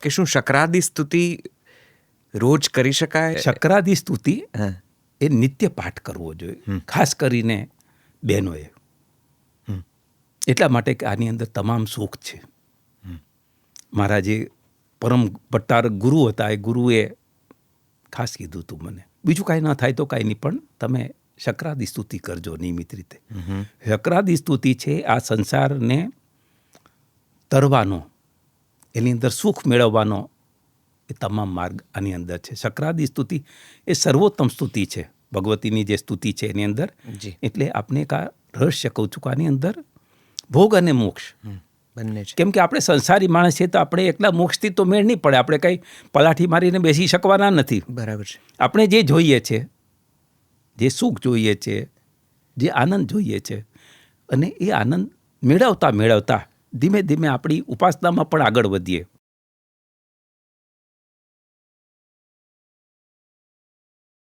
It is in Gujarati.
કે શું શકરાદી સ્તુતિ રોજ કરી શકાય? શકરાદી સ્તુતિ હા. એ નિત્ય પાઠ કરવો જોઈએ, ખાસ કરીને બહેનોએ. એટલા માટે કે આની અંદર તમામ સુખ છે. મારા જે પરમ ભટ્ટારક ગુરુ હતા, એ ગુરુએ ખાસ કીધું હતું મને, બીજું કાંઈ ન થાય તો કાંઈ નહીં, પણ તમે શકરાદી સ્તુતિ કરજો નિયમિત રીતે. શકરાદી સ્તુતિ છે આ સંસારને તરવાનો, એની અંદર સુખ મેળવવાનો એ તમામ માર્ગ આની અંદર છે. શકરાદી સ્તુતિ એ સર્વોત્તમ સ્તુતિ છે, ભગવતીની જે સ્તુતિ છે એની અંદર. જી. એટલે આપણે એક આ રહસ્ય કહું છું કે આની અંદર ભોગ અને મોક્ષ બંને છે. કેમ કે આપણે સંસારી માણસ છીએ તો આપણે એકલા મોક્ષથી તો મેળ નહીં પડે. આપણે કંઈ પલાઠી મારીને બેસી શકવાના નથી. બરાબર છે. આપણે જે જોઈએ છે, જે સુખ જોઈએ છે, જે આનંદ જોઈએ છે, અને એ આનંદ મેળવતા મેળવતા ધીમે ધીમે આપણી ઉપાસનામાં પણ આગળ વધીએ.